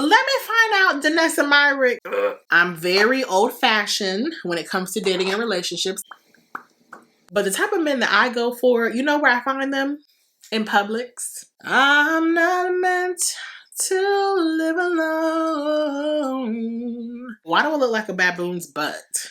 let me find out, Danessa Myrick. I'm very old-fashioned when it comes to dating and relationships. But the type of men that I go for, you know where I find them? In Publix. I'm not meant to live alone. Why do I look like a baboon's butt?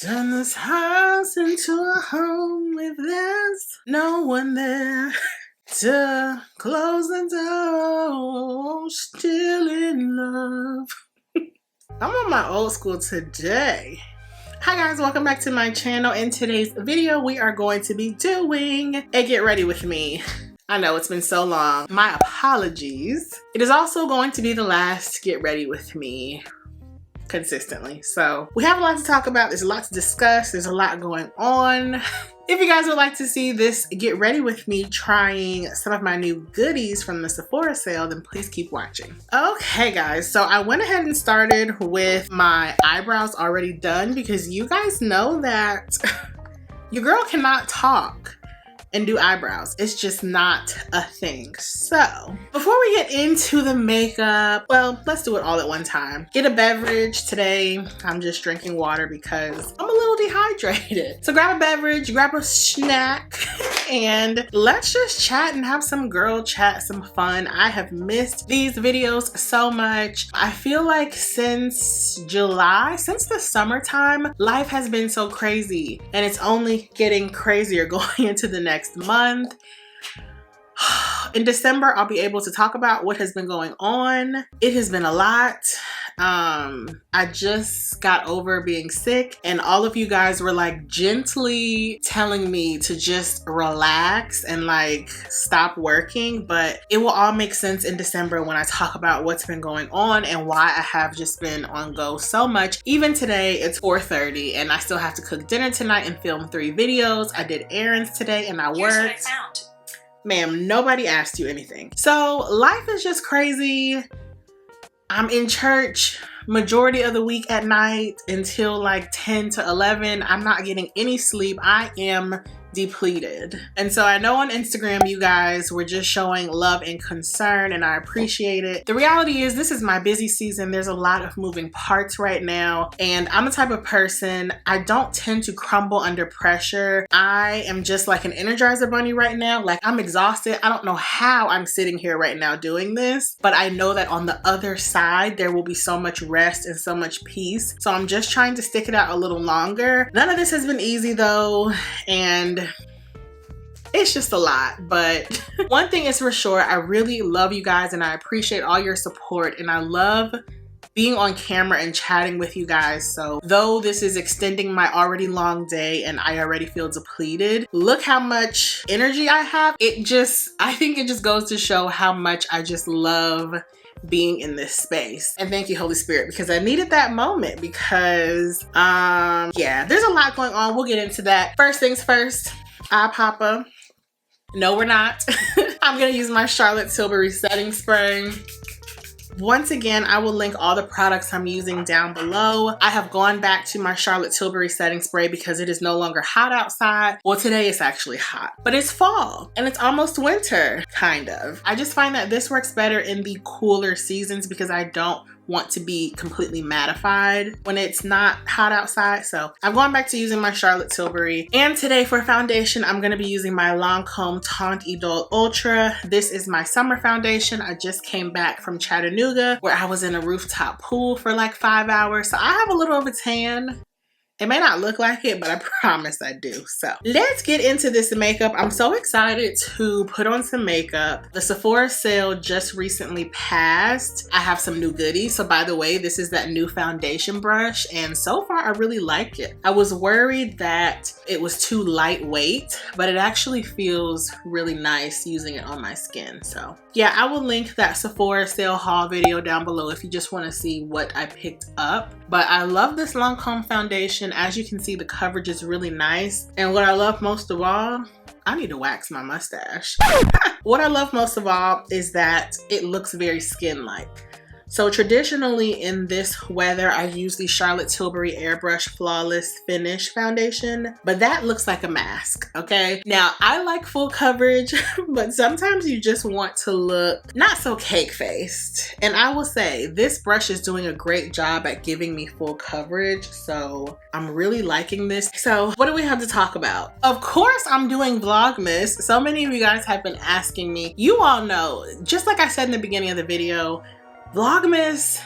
Turn this house into a home if there's no one there to close the door. Still in love. I'm on my old school today. Hi guys, welcome back to my channel. In today's video, we are going to be doing a get ready with me. I know it's been so long. My apologies. It is also going to be the last get ready with me consistently. So we have a lot to talk about. There's a lot to discuss. There's a lot going on. If you guys would like to see this get ready with me trying some of my new goodies from the Sephora sale, then please keep watching. Okay guys, so I went ahead and started with my eyebrows already done because you guys know that your girl cannot talk and do eyebrows. It's just not a thing. So before we get into the makeup, well, let's do it all at one time. Get a beverage. Today I'm just drinking water because I'm a little dehydrated. So grab a beverage, grab a snack, and let's just chat and have some girl chat, some fun. I have missed these videos so much. I feel like since July, since the summertime, life has been so crazy and it's only getting crazier going into the next month. In December, I'll be able to talk about what has been going on. It has been a lot. I just got over being sick and all of you guys were like gently telling me to just relax and like stop working, but it will all make sense in December when I talk about what's been going on and why I have just been on go so much. Even today, it's 4:30 and I still have to cook dinner tonight and film 3 videos. I did errands today and I worked. Here's what I found. Ma'am, nobody asked you anything. So life is just crazy. I'm in church majority of the week at night until like 10 to 11. I'm not getting any sleep. I am depleted. And so I know on Instagram you guys were just showing love and concern and I appreciate it. The reality is this is my busy season. There's a lot of moving parts right now and I'm the type of person, I don't tend to crumble under pressure. I am just like an Energizer bunny right now. Like I'm exhausted. I don't know how I'm sitting here right now doing this, but I know that on the other side there will be so much rest and so much peace. So I'm just trying to stick it out a little longer. None of this has been easy though, and it's just a lot, but one thing is for sure, I really love you guys and I appreciate all your support and I love being on camera and chatting with you guys. So though this is extending my already long day and I already feel depleted, look how much energy I have. I think it just goes to show how much I just love being in this space. And thank you, Holy Spirit, because I needed that moment because yeah, there's a lot going on. We'll get into that. First things first, eye popper. No, we're not. I'm gonna use my Charlotte Tilbury setting spray. Once again, I will link all the products I'm using down below. I have gone back to my Charlotte Tilbury setting spray because it is no longer hot outside. Well, today it's actually hot, but it's fall and it's almost winter, kind of. I just find that this works better in the cooler seasons because I don't want to be completely mattified when it's not hot outside. So I'm going back to using my Charlotte Tilbury. And today for foundation, I'm gonna be using my Lancome Teint Idole Ultra. This is my summer foundation. I just came back from Chattanooga where I was in a rooftop pool for like 5 hours. So I have a little of a tan. It may not look like it, but I promise I do. So let's get into this makeup. I'm so excited to put on some makeup. The Sephora sale just recently passed. I have some new goodies. So by the way, this is that new foundation brush. And so far, I really like it. I was worried that it was too lightweight, but it actually feels really nice using it on my skin. So yeah, I will link that Sephora sale haul video down below if you just want to see what I picked up. But I love this Lancome foundation. As you can see, the coverage is really nice. And what I love most of all, I need to wax my mustache. What I love most of all is that it looks very skin-like. So traditionally in this weather, I use the Charlotte Tilbury Airbrush Flawless Finish Foundation, but that looks like a mask, okay? Now, I like full coverage, but sometimes you just want to look not so cake-faced. And I will say, this brush is doing a great job at giving me full coverage, so I'm really liking this. So what do we have to talk about? Of course, I'm doing Vlogmas. So many of you guys have been asking me. You all know, just like I said in the beginning of the video, Vlogmas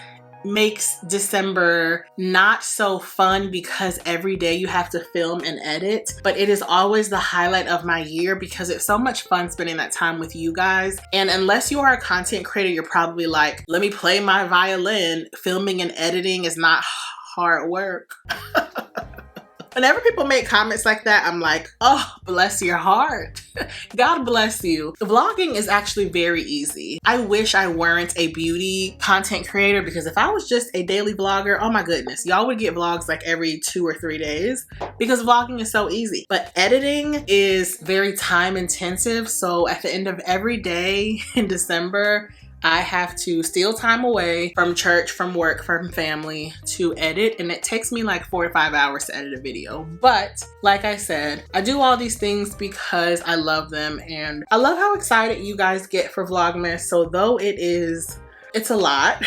makes December not so fun because every day you have to film and edit, but it is always the highlight of my year because it's so much fun spending that time with you guys. And unless you are a content creator, you're probably like, let me play my violin. Filming and editing is not hard work. Whenever people make comments like that, I'm like, oh, bless your heart. God bless you. Vlogging is actually very easy. I wish I weren't a beauty content creator because if I was just a daily vlogger, oh my goodness, y'all would get vlogs like every 2 or 3 days because vlogging is so easy. But editing is very time intensive. So at the end of every day in December, I have to steal time away from church, from work, from family to edit, and it takes me like 4 to 5 hours to edit a video. But like I said, I do all these things because I love them, and I love how excited you guys get for Vlogmas. So though it's a lot,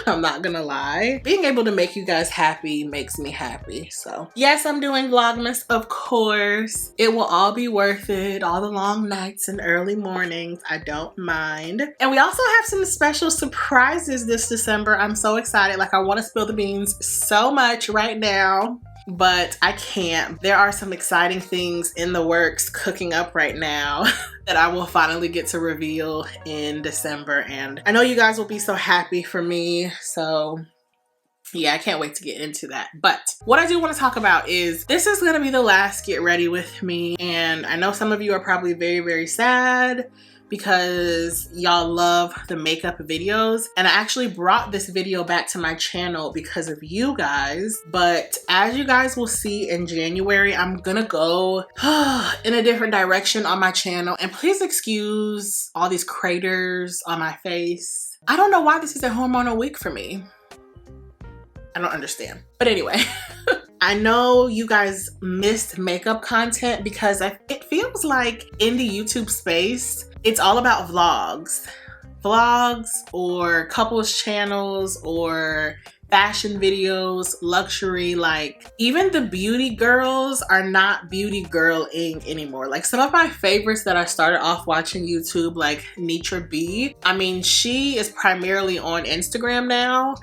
I'm not gonna lie, being able to make you guys happy makes me happy. So yes, I'm doing Vlogmas, of course. It will all be worth it, all the long nights and early mornings, I don't mind. And we also have some special surprises this December. I'm so excited, like I wanna spill the beans so much right now, but I can't. There are some exciting things in the works cooking up right now that I will finally get to reveal in December. And I know you guys will be so happy for me. So yeah, I can't wait to get into that. But what I do want to talk about is this is going to be the last Get Ready With Me. And I know some of you are probably very, very sad because y'all love the makeup videos, and I actually brought this video back to my channel because of you guys. But as you guys will see in January, I'm gonna go in a different direction on my channel, and please excuse all these craters on my face. I don't know why this is a hormonal week for me. I don't understand, but anyway. I know you guys missed makeup content because it feels like in the YouTube space, it's all about vlogs or couples channels or fashion videos, luxury. Like even the beauty girls are not beauty girl-ing anymore. Like some of my favorites that I started off watching YouTube, like Nitra B, I mean, she is primarily on Instagram now.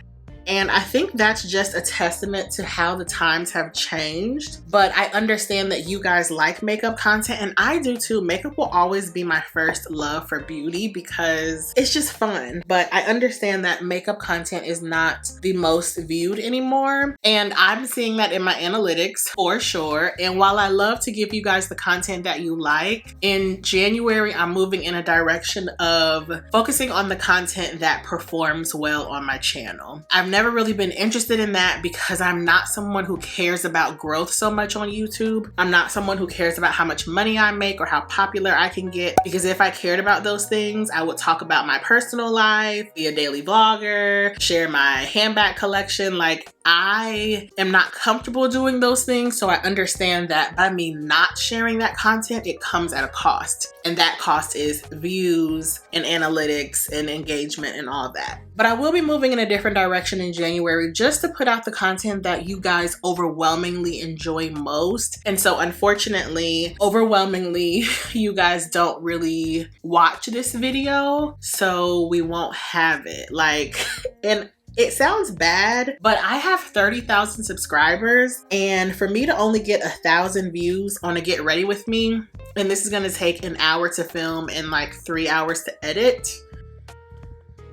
And I think that's just a testament to how the times have changed. But I understand that you guys like makeup content, and I do too. Makeup will always be my first love for beauty because it's just fun. But I understand that makeup content is not the most viewed anymore. And I'm seeing that in my analytics for sure. And while I love to give you guys the content that you like, in January, I'm moving in a direction of focusing on the content that performs well on my channel. I've never really been interested in that because I'm not someone who cares about growth so much on YouTube. I'm not someone who cares about how much money I make or how popular I can get, because if I cared about those things, I would talk about my personal life, be a daily vlogger, share my handbag collection. Like I am not comfortable doing those things, so I understand that by me not sharing that content, it comes at a cost. And that cost is views and analytics and engagement and all that. But I will be moving in a different direction in January just to put out the content that you guys overwhelmingly enjoy most. And so unfortunately, overwhelmingly, you guys don't really watch this video, so we won't have it. Like, and it sounds bad, but I have 30,000 subscribers, and for me to only get 1,000 views on a Get Ready With Me, and this is gonna take an hour to film and like 3 hours to edit.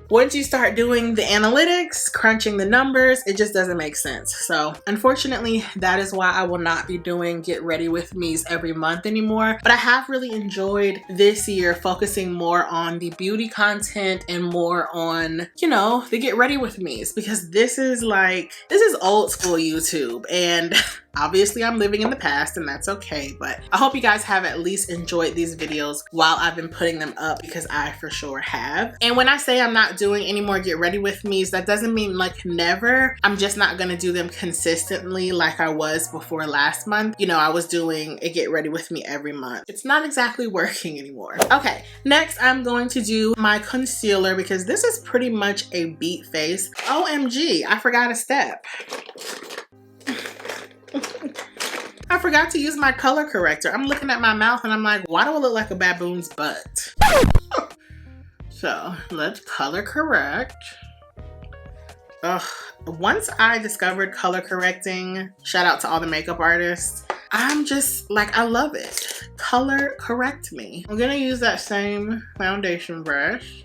Once you start doing the analytics, crunching the numbers, it just doesn't make sense. So unfortunately, that is why I will not be doing Get Ready With Me's every month anymore. But I have really enjoyed this year focusing more on the beauty content and more on, you know, the Get Ready With Me's, because this is old school YouTube. And Obviously, I'm living in the past and that's okay, but I hope you guys have at least enjoyed these videos while I've been putting them up, because I for sure have. And when I say I'm not doing any more get ready with me's, that doesn't mean like never. I'm just not gonna do them consistently like I was before last month. You know, I was doing a get ready with me every month. It's not exactly working anymore. Okay, next I'm going to do my concealer, because this is pretty much a beat face. OMG, I forgot a step. I forgot to use my color corrector. I'm looking at my mouth and I'm like, why do I look like a baboon's butt? So let's color correct. Ugh. Once I discovered color correcting, shout out to all the makeup artists, I'm just like, I love it. Color correct me. I'm gonna use that same foundation brush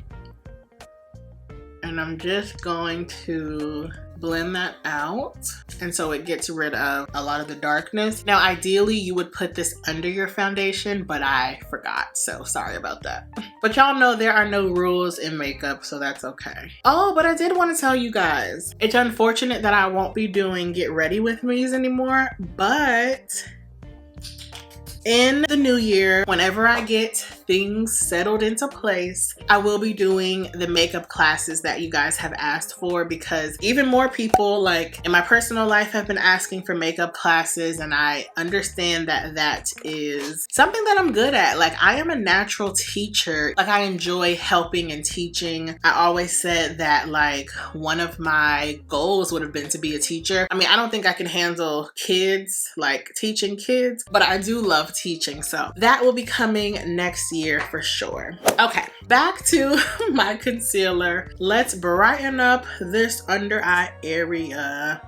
and I'm just going to blend that out, and so it gets rid of a lot of the darkness. Now ideally you would put this under your foundation, but I forgot, so sorry about that. But y'all know there are no rules in makeup, so that's okay. Oh, but I did want to tell you guys, it's unfortunate that I won't be doing get ready with me's anymore, but in the new year, whenever I get things settled into place, I will be doing the makeup classes that you guys have asked for, because even more people like in my personal life have been asking for makeup classes, and I understand that that is something that I'm good at. Like, I am a natural teacher. Like, I enjoy helping and teaching. I always said that like one of my goals would have been to be a teacher. I mean, I don't think I can handle kids, like teaching kids, but I do love teaching, so that will be coming next year for sure. Okay, back to my concealer. Let's brighten up this under eye area.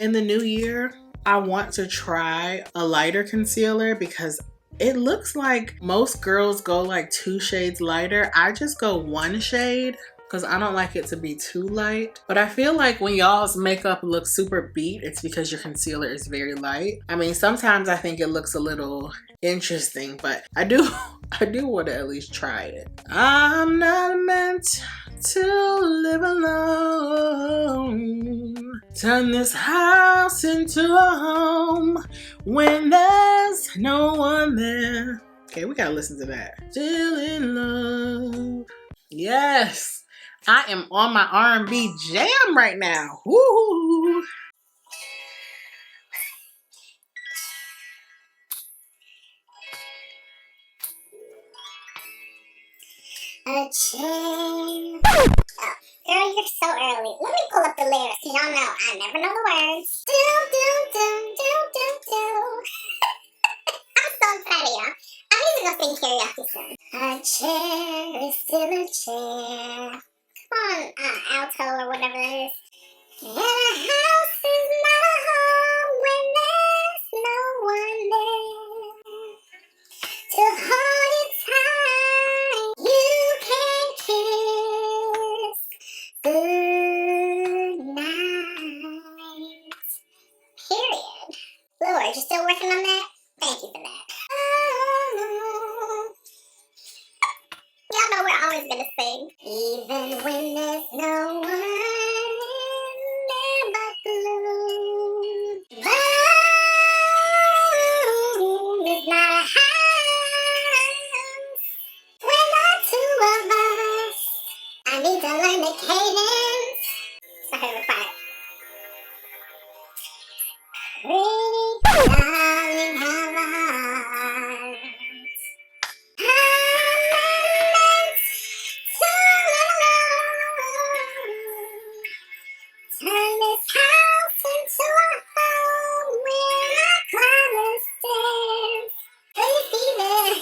In the new year, I want to try a lighter concealer, because it looks like most girls go like 2 shades lighter. I just go 1 shade, because I don't like it to be too light. But I feel like when y'all's makeup looks super beat, it's because your concealer is very light. I mean, sometimes I think it looks a little interesting, but I do want to at least try it. I'm not meant to live alone. Turn this house into a home when there's no one there. Okay, we gotta listen to that. Still in love. Yes. I am on my R&B jam right now. Woo! A chain. Oh, girl, you're so early. Let me pull up the lyrics, cause y'all know I never know the words. Do, do, do, do, do, do. I'm so proud of y'all. I need to go sing karaoke soon. A chair is still a chair. On alto or whatever it is. And a house is not a home when there's no one there to hold it tight. You can kiss good night. Period. Lord, you still working on that? Thank you for that. Y'all know we're always gonna sing. Even when there's no one there but blue. Blue is not a house. We're not 2 of us. I need to learn the cadence. It's my favorite part. Pretty darling, have a heart. Turn this house into a home when I climb the stairs. Do you feel it?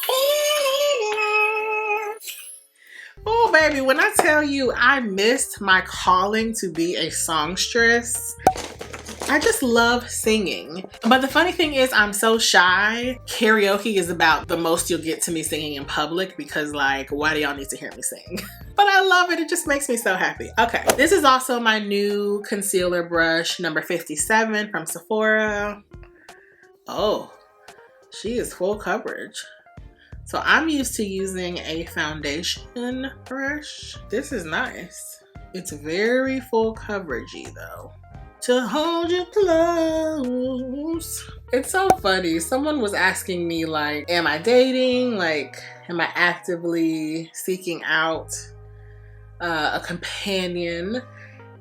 Feel in love. Oh, baby, when I tell you I missed my calling to be a songstress, I just love singing. But the funny thing is, I'm so shy. Karaoke is about the most you'll get to me singing in public, because like, why do y'all need to hear me sing? But I love it. It just makes me so happy. Okay, this is also my new concealer brush, number 57 from Sephora. Oh, she is full coverage. So I'm used to using a foundation brush. This is nice. It's very full coveragey though. To hold you close. It's so funny. Someone was asking me like, am I dating? Like, am I actively seeking out a companion?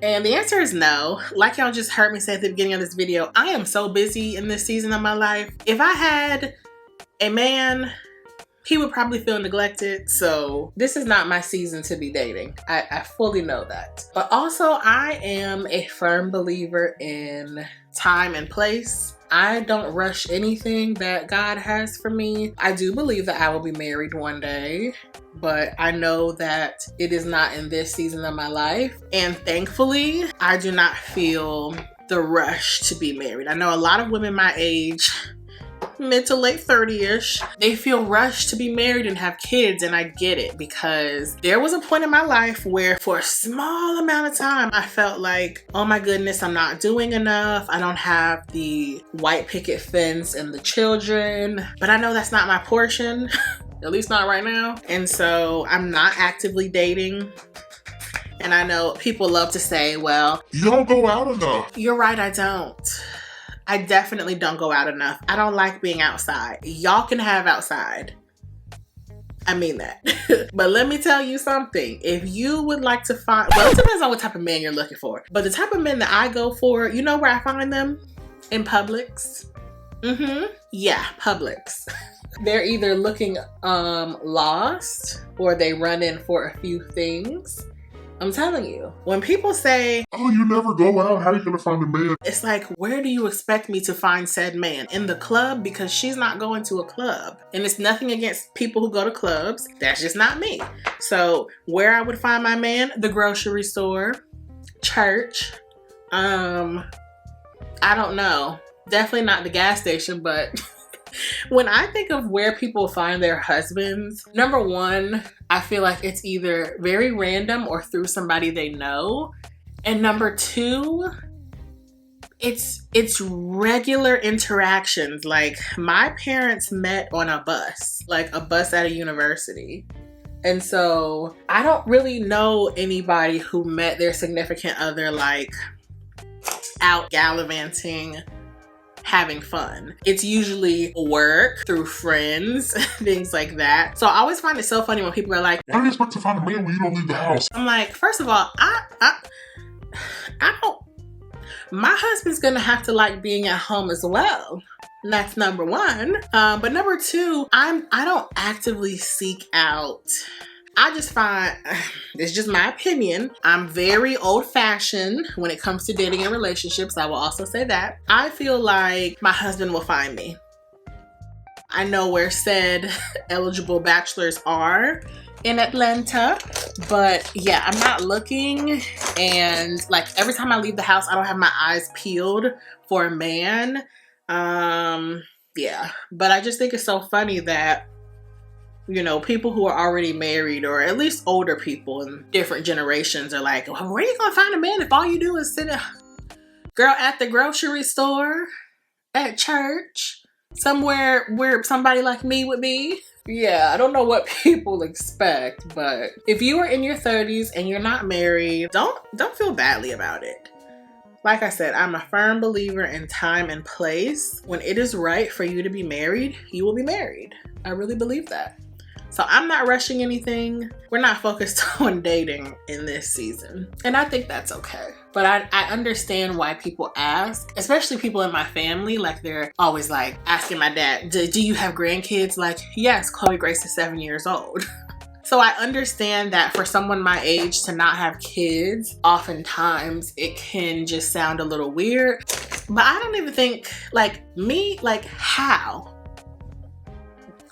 And the answer is no. Like y'all just heard me say at the beginning of this video, I am so busy in this season of my life. If I had a man, he would probably feel neglected. So this is not my season to be dating. I fully know that. But also I am a firm believer in time and place. I don't rush anything that God has for me. I do believe that I will be married one day, but I know that it is not in this season of my life. And thankfully, I do not feel the rush to be married. I know a lot of women my age, mid to late 30-ish, they feel rushed to be married and have kids, and I get it, because there was a point in my life where for a small amount of time I felt like, oh my goodness, I'm not doing enough. I don't have the white picket fence and the children, but I know that's not my portion, at least not right now. And so I'm not actively dating. And I know people love to say, well, you don't go out enough. You're right, I don't. I definitely don't go out enough. I don't like being outside. Y'all can have outside. I mean that. But let me tell you something. If you would like to find, well, it depends on what type of man you're looking for. But the type of men that I go for, you know where I find them? In Publix. Yeah, Publix. They're either looking lost, or they run in for a few things. I'm telling you, when people say, oh, you never go out, how are you gonna find a man? It's like, where do you expect me to find said man? In the club? Because she's not going to a club. And it's nothing against people who go to clubs. That's just not me. So where I would find my man? The grocery store, church. I don't know. Definitely not the gas station, but when I think of where people find their husbands, number one, I feel like it's either very random or through somebody they know. And number two, it's regular interactions. Like, my parents met on a bus, like a bus at a university. And so I don't really know anybody who met their significant other like out gallivanting, having fun. It's usually work, through friends, things like that. So I always find it so funny when people are like, why do you expect to find a man when you don't leave the house? I'm like, first of all, I don't, my husband's gonna have to like being at home as well. And that's number one. But number two, I don't actively seek out. I just find, it's just my opinion, I'm very old-fashioned when it comes to dating and relationships. I will also say that. I feel like my husband will find me. I know where said eligible bachelors are in Atlanta, but yeah, I'm not looking. And like, every time I leave the house, I don't have my eyes peeled for a man. Yeah, but I just think it's so funny that, you know, people who are already married, or at least older people in different generations, are like, well, where are you gonna find a man if all you do is sit girl, at the grocery store, at church, somewhere where somebody like me would be? Yeah, I don't know what people expect, but if you are in your 30s and you're not married, don't feel badly about it. Like I said, I'm a firm believer in time and place. When it is right for you to be married, you will be married. I really believe that. So I'm not rushing anything. We're not focused on dating in this season. And I think that's okay. But I understand why people ask, especially people in my family. Like, they're always like asking my dad, do you have grandkids? Like, yes, Chloe Grace is 7 years old. So I understand that for someone my age to not have kids, oftentimes it can just sound a little weird. But I don't even think, like, me, like, how?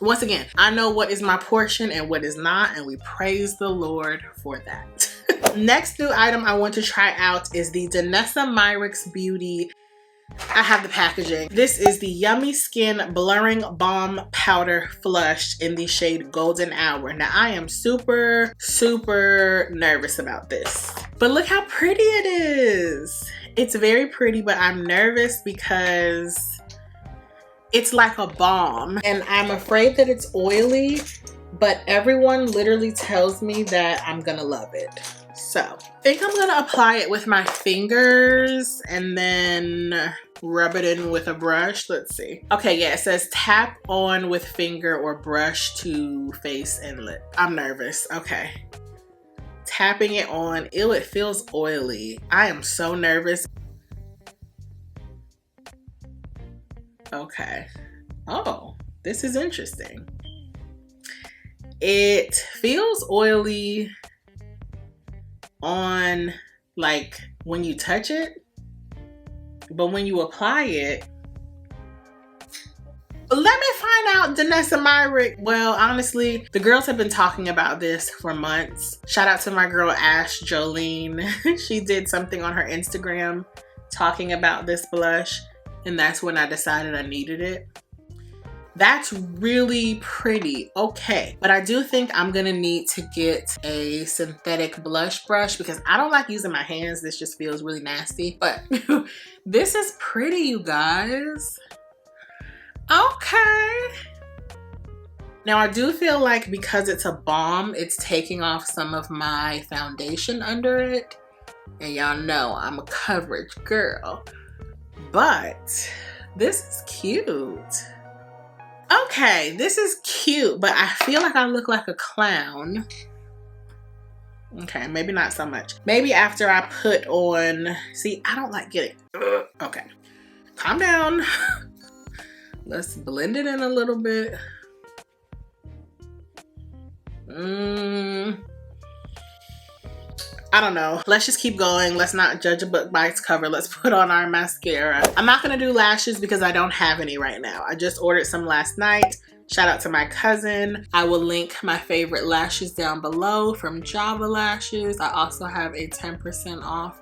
Once again, I know what is my portion and what is not, and we praise the Lord for that. Next new item I want to try out is the Danessa Myricks Beauty. I have the packaging. This is the Yummy Skin Blurring Balm Powder Flush in the shade Golden Hour. Now, I am super, super nervous about this. But look how pretty it is. It's very pretty, but I'm nervous because it's like a balm, and I'm afraid that it's oily, but everyone literally tells me that I'm gonna love it. So I think I'm gonna apply it with my fingers and then rub it in with a brush. Let's see. Okay, yeah, it says tap on with finger or brush to face and lip. I'm nervous. Okay. Tapping it on. Ew, it feels oily. I am so nervous. Okay. Oh, this is interesting. It feels oily on, like, when you touch it, but when you apply it, let me find out, Danessa Myrick. Well, honestly, the girls have been talking about this for months. Shout out to my girl Ash Jolene. She did something on her Instagram talking about this blush, and that's when I decided I needed it. That's really pretty. Okay, but I do think I'm gonna need to get a synthetic blush brush because I don't like using my hands. This just feels really nasty, but this is pretty, you guys. Okay. Now I do feel like because it's a balm, it's taking off some of my foundation under it. And y'all know I'm a coverage girl, but this is cute. Okay, this is cute, but I feel like I look like a clown. Okay, maybe not so much. Maybe after I put on, see, I don't like getting, okay. Calm down. Let's blend it in a little bit. I don't know. Let's just keep going. Let's not judge a book by its cover. Let's put on our mascara. I'm not gonna do lashes because I don't have any right now. I just ordered some last night. Shout out to my cousin. I will link my favorite lashes down below from Java Lashes. I also have a 10% off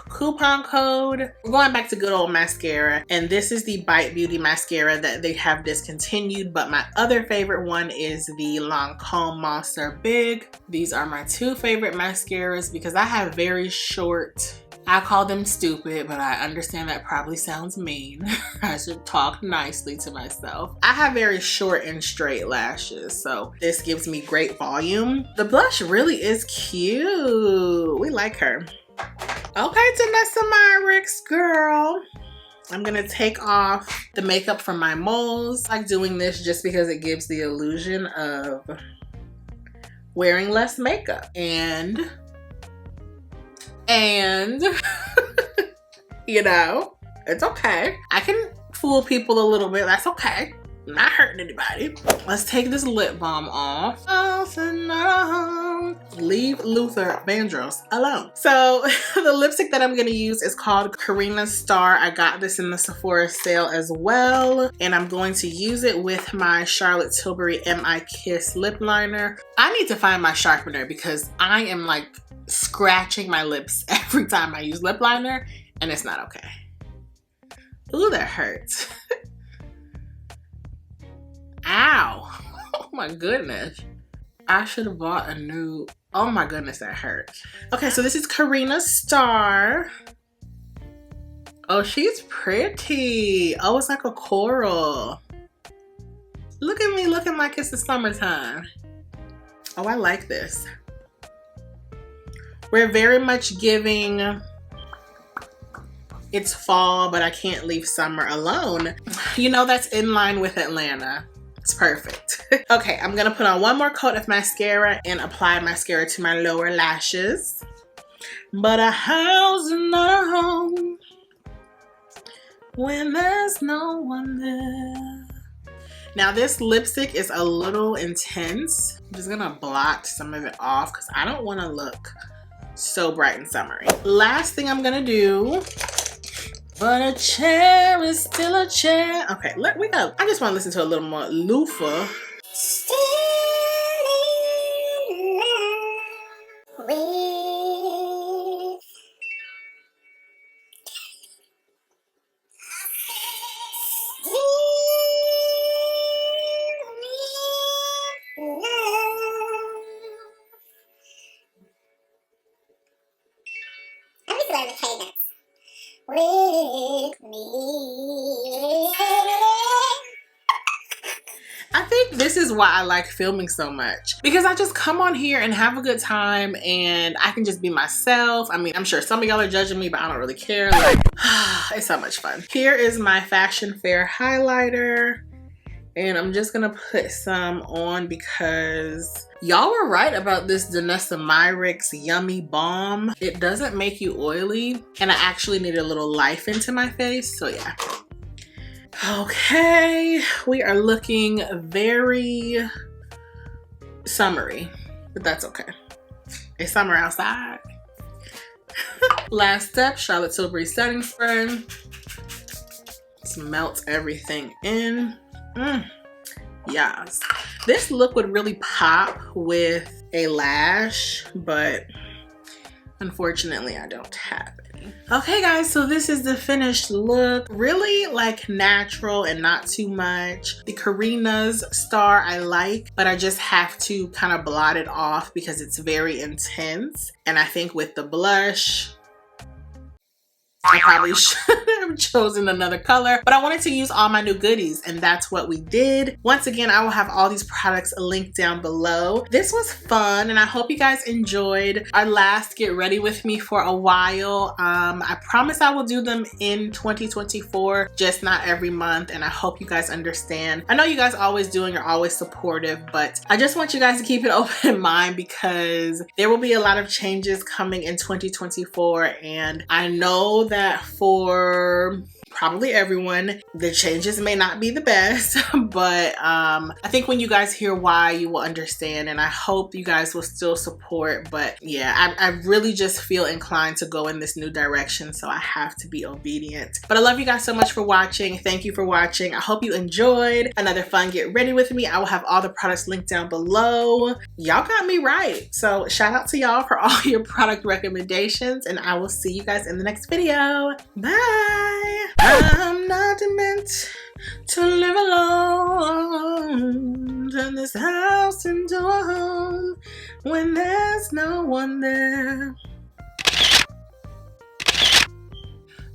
coupon code. We're going back to good old mascara, and this is the Bite Beauty mascara that they have discontinued, but my other favorite one is the Lancome Monster Big. These are my two favorite mascaras because I have very short, I call them stupid, but I understand that probably sounds mean. I should talk nicely to myself. I have very short and straight lashes, so this gives me great volume. The blush really is cute. We like her. Okay, Danessa Myrick's girl. I'm gonna take off the makeup from my moles. I like doing this just because it gives the illusion of wearing less makeup. And you know, it's okay. I can fool people a little bit, that's okay. I'm not hurting anybody. Let's take this lip balm off. Leave Luther Vandross alone. So the lipstick that I'm gonna use is called Carina Star. I got this in the Sephora sale as well. And I'm going to use it with my Charlotte Tilbury M.I. Kiss lip liner. I need to find my sharpener because I am like scratching my lips every time I use lip liner, and it's not okay. Ooh, that hurts. Ow. Oh my goodness. I should have bought a new, oh my goodness, that hurt. Okay, so this is Carina Star. Oh, she's pretty. Oh, it's like a coral. Look at me looking like it's the summertime. Oh, I like this. We're very much giving, it's fall, but I can't leave summer alone. You know, that's in line with Atlanta. It's perfect. Okay, I'm gonna put on one more coat of mascara and apply mascara to my lower lashes. But a house is not a home when there's no one there. Now this lipstick is a little intense. I'm just gonna blot some of it off because I don't wanna look so bright and summery. Last thing I'm gonna do, but a chair is still a chair. Okay, we go. I just want to listen to a little more loofah. Still in love with I need to learn the cadence. With me. I think this is why I like filming so much, because I just come on here and have a good time and I can just be myself. I mean, I'm sure some of y'all are judging me, but I don't really care. Like, it's so much fun. Here is my Fashion Fair highlighter. And I'm just gonna put some on because y'all were right about this Danessa Myricks Yummy Balm. It doesn't make you oily, and I actually need a little life into my face, so yeah. Okay, we are looking very summery, but that's okay. It's summer outside. Last step, Charlotte Tilbury setting spray. Just melt everything in. Yes, this look would really pop with a lash, but unfortunately I don't have any. Okay guys, so this is the finished look. Really like natural and not too much. The Karina's star I like, but I just have to kind of blot it off because it's very intense. And I think with the blush, I probably should have chosen another color, but I wanted to use all my new goodies, and that's what we did. Once again, I will have all these products linked down below. This was fun, and I hope you guys enjoyed our last Get Ready With Me for a while. I promise I will do them in 2024, just not every month, and I hope you guys understand. I know you guys always do and you're always supportive, but I just want you guys to keep it open in mind because there will be a lot of changes coming in 2024, and I know that for probably everyone, the changes may not be the best, but I think when you guys hear why, you will understand, and I hope you guys will still support. But yeah, I really just feel inclined to go in this new direction, so I have to be obedient. But I love you guys so much for watching. Thank you for watching. I hope you enjoyed another fun Get Ready With Me. I will have all the products linked down below. Y'all got me right, so shout out to y'all for all your product recommendations, and I will see you guys in the next video. Bye. I'm not meant to live alone, turn this house into a home when there's no one there.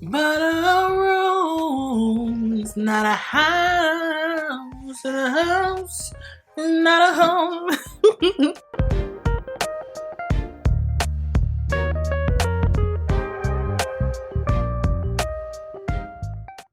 But a room's not a house, and a house is not a home.